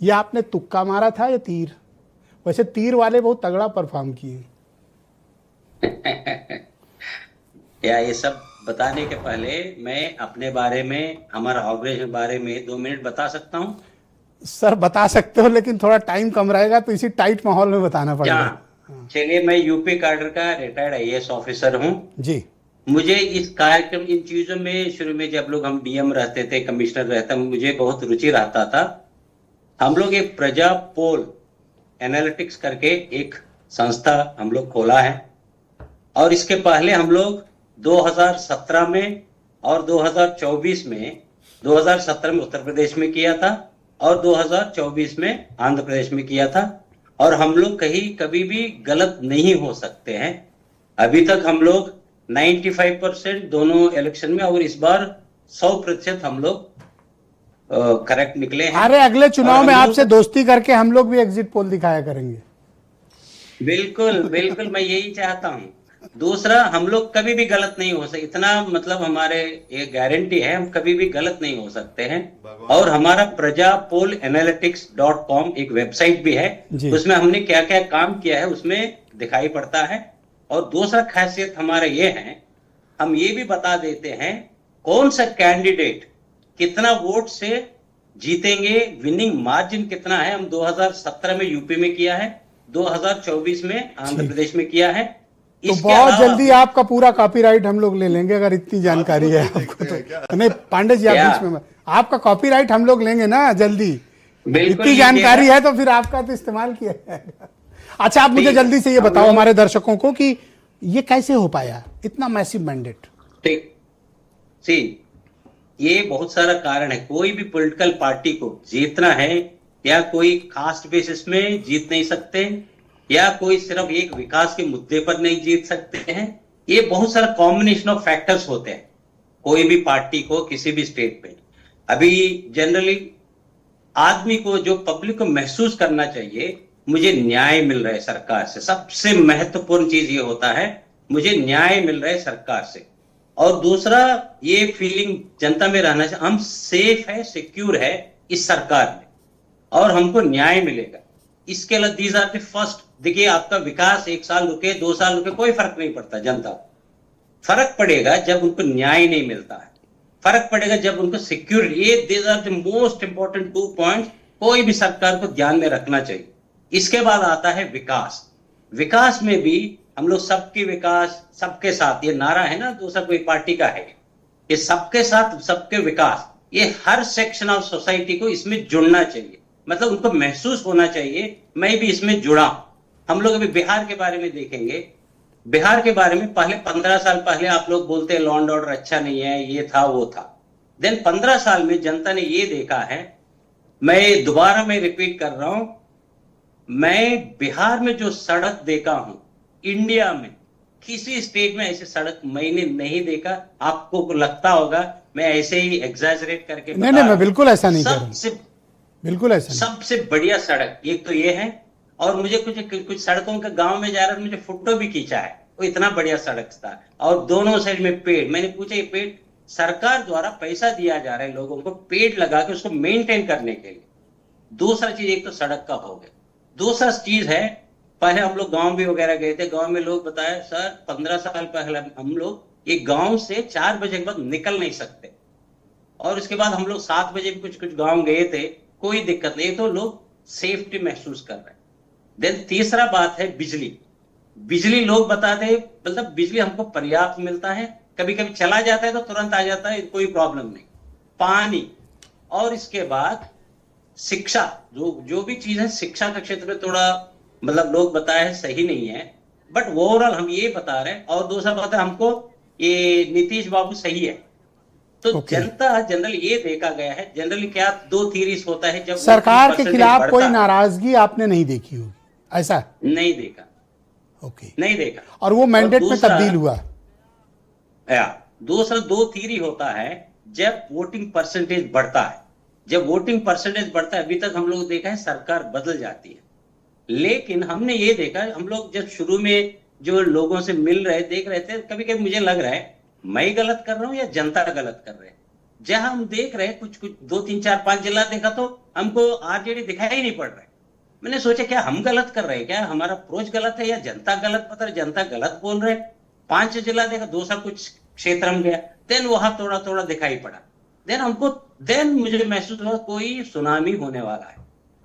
ये आपने तुक्का मारा था या तीर? वैसे तीर वाले बहुत तगड़ा परफॉर्म किए। या ये सब बताने के पहले मैं अपने बारे में, हमारा ऑर्गेनाइजेशन के बारे में 2 मिनट बता सकता हूँ सर बता सकते हो, लेकिन थोड़ा टाइम कम रहेगा तो इसी टाइट माहौल में बताना क्या? पड़ेगा। चलिए, मैं यूपी कैडर का रिटायर्ड आईएएस ऑफिसर हूँ। जी। मुझे इस कार्यक्रम, इन चीजों में शुरू में जब लोग हम डीएम रहते थे, कमिश्नर रहता, मुझे बहुत रुचि रहता था। हम लोग एक प्रजा पोल एनालिटिक्स करके एक संस्था हम लोग खोला है। और इसके पहले हम लोग 2017 में और 2024 में, 2017 में उत्तर प्रदेश में किया था और 2024 में आंध्र प्रदेश में किया था। और हम लोग कहीं कभी भी गलत नहीं हो सकते हैं। अभी तक हम लोग 95% दोनों इलेक्शन में, और इस बार 100% हम लोग करेक्ट निकले हैं। अरे अगले और चुनाव हम में लोग आपसे दोस्ती करके हम लोग भी एग्जिट पोल दिखाया करेंगे। बिल्कुल बिल्कुल, मैं यही चाहता हूं। दूसरा, हम लोग कभी भी गलत नहीं हो सकते, इतना मतलब हमारे ये गारंटी है, हम कभी भी गलत नहीं हो सकते हैं। और हमारा प्रजापोलएनालिटिक्स.com एक वेबसाइट भी है, जी। उसमें हमने क्या क्या काम किया है उसमें दिखाई पड़ता है। और दूसरा खासियत हमारा ये है, हम ये भी बता देते हैं कौन सा कैंडिडेट कितना वोट से जीतेंगे, विनिंग मार्जिन कितना है। हम 2017 में यूपी में किया है, 2024 में आंध्र ठीक। प्रदेश में किया है। तो इसके बहुत अलावा जल्दी आपका पूरा कॉपीराइट हम लोग ले लेंगे, अगर इतनी जानकारी है आपको तो नहीं पांडे जी, आप क्या? बीच में आपका कॉपीराइट हम लोग लेंगे ना जल्दी। बिल्कुल इतनी जानकारी लीजिएगा। है तो फिर आपका तो इस्तेमाल किया जाएगा। अच्छा, आप मुझे ठीक, जल्दी से ये हम बताओ लोग हमारे दर्शकों को कि ये कैसे हो पाया, इतना मैसिव मैंडेट? ठीक सी, ये बहुत सारा कारण है। कोई भी पॉलिटिकल पार्टी को जीतना है, या कोई कास्ट बेसिस में जीत नहीं सकते, या कोई सिर्फ एक विकास के मुद्दे पर नहीं जीत सकते हैं। ये बहुत सारा कॉम्बिनेशन ऑफ फैक्टर्स होते हैं कोई भी पार्टी को किसी भी स्टेट पे। अभी जनरली आदमी को, जो पब्लिक को महसूस करना चाहिए, मुझे न्याय मिल रहा है सरकार से। सबसे महत्वपूर्ण चीज ये होता है, मुझे न्याय मिल रहा है सरकार से। और दूसरा, ये फीलिंग जनता में रहना चाहिए, हम सेफ है, सिक्योर है इस सरकार में, और हमको न्याय मिलेगा। इसके अलावा दीज आर द फर्स्ट। देखिए, आपका विकास 1 साल रुके, 2 साल रुके, कोई फर्क नहीं पड़ता जनता को। फर्क पड़ेगा जब उनको न्याय नहीं मिलता है, फर्क पड़ेगा जब उनको सिक्योरिटी। ये these are the most important 2 point कोई भी सरकार को ध्यान में रखना चाहिए। इसके बाद आता है विकास। विकास में भी हम लोग सबके विकास, सबके साथ, ये नारा है ना, दूसरा कोई पार्टी का है, ये सबके साथ सबके विकास। ये हर सेक्शन ऑफ सोसाइटी को इसमें जुड़ना चाहिए, मतलब उनको महसूस होना चाहिए मैं भी इसमें जुड़ा हूं। हम लोग अभी बिहार के बारे में देखेंगे। बिहार के बारे में पहले 15 साल पहले आप लोग बोलते हैं लॉ एंड ऑर्डर अच्छा नहीं है, ये था वो था। देन 15 साल में जनता ने ये देखा है, मैं दोबारा मैं रिपीट कर रहा हूं, मैं बिहार में जो सड़क देखा हूं, इंडिया में किसी स्टेट में ऐसी सड़क मैंने नहीं देखा। आपको लगता होगा मैं ऐसे ही एग्जैजरेट करके नहीं बता नहीं, रहा मैं हूं। बिल्कुल ऐसा नहीं कर रहा हूं, सबसे बिल्कुल ऐसा नहीं। सबसे बढ़िया सड़क एक तो ये है। और मुझे कुछ कुछ सड़कों का, गांव में जा रहा था, मुझे फोटो भी खींचा है, वो इतना बढ़िया सड़क था। और दोनों साइड में पेड़। मैंने पूछा, ये पेड़ सरकार द्वारा पैसा दिया जा रहा है लोगों को पेड़ लगा के उसको मेंटेन करने के लिए। दूसरा चीज, एक तो सड़क का हो गया। दूसरा चीज है, पहले हम लोग गांव भी वगैरह गए थे, गांव में लोग बताए सर 15 साल पहले हम लोग एक गांव से 4 बजे के बाद निकल नहीं सकते। और उसके बाद हम लोग 7 बजे भी कुछ कुछ गांव गए थे, कोई दिक्कत नहीं, तो लोग सेफ्टी महसूस कर रहे हैं। देन तीसरा बात है बिजली। बिजली लोग बताते हैं, मतलब बिजली हमको पर्याप्त मिलता है, कभी कभी चला जाता है तो तुरंत आ जाता है, कोई प्रॉब्लम नहीं। पानी, और इसके बाद शिक्षा, जो भी चीज है शिक्षा के क्षेत्र में थोड़ा मतलब लोग बताए हैं सही नहीं है, बट ओवरऑल हम ये बता रहे हैं। और दूसरा बात है, हमको ये नीतीश बाबू सही है। तो जनता जनरली ये देखा गया है, जनरली क्या 2 थीरीज होता है जब सरकार के खिलाफ कोई बढ़ता नाराजगी आपने नहीं देखी होगी, ऐसा? नहीं देखा, ओके। नहीं देखा। और वो मैंडेट में दूसरा, तब्दील हुआ? दूसरा 2 थीरी होता है जब वोटिंग परसेंटेज बढ़ता है। जब वोटिंग परसेंटेज बढ़ता है, अभी तक हम लोग देखा है सरकार बदल जाती है, लेकिन हमने ये देखा, हम लोग जब शुरू में जो लोगों से मिल रहे देख रहे थे, कभी कभी मुझे लग रहा है मैं गलत कर रहा हूं या जनता गलत कर रहे हैं। जहां हम देख रहे हैं कुछ कुछ 2 3 4 5 जिला देखा तो हमको आरजेडी दिखाई नहीं पड़ रहा है। मैंने सोचा क्या हम गलत कर रहे हैं, क्या हमारा अप्रोच गलत है या जनता गलत पता है, जनता गलत बोल रहे हैं। 5 जिला देखा, 2 सा कुछ क्षेत्र में गया, देन वहां थोड़ा थोड़ा दिखाई पड़ा। देन मुझे महसूस हुआ कोई सुनामी होने वाला है,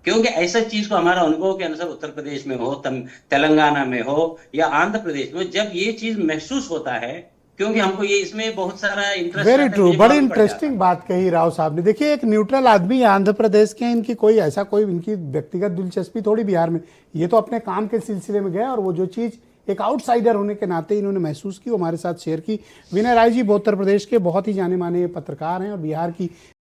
क्योंकि ऐसा चीज को हमारा अनुभव के अनुसार उत्तर प्रदेश में हो, तेलंगाना में हो या आंध्र प्रदेश में, जब ये चीज महसूस होता है, क्योंकि हमको ये इसमें बहुत सारा इंटरेस्ट, वेरी ट्रू, बड़ी इंटरेस्टिंग बात कही राव साहब ने। देखिए एक न्यूट्रल आदमी आंध्र प्रदेश के, इनकी कोई ऐसा कोई इनकी व्यक्तिगत दिलचस्पी थोड़ी बिहार में, ये तो अपने काम के सिलसिले में गए और वो जो चीज एक आउटसाइडर होने के नाते इन्होंने महसूस की, वो हमारे साथ शेयर की। विनय राय जी उत्तर प्रदेश के बहुत ही जाने माने पत्रकार हैं और बिहार की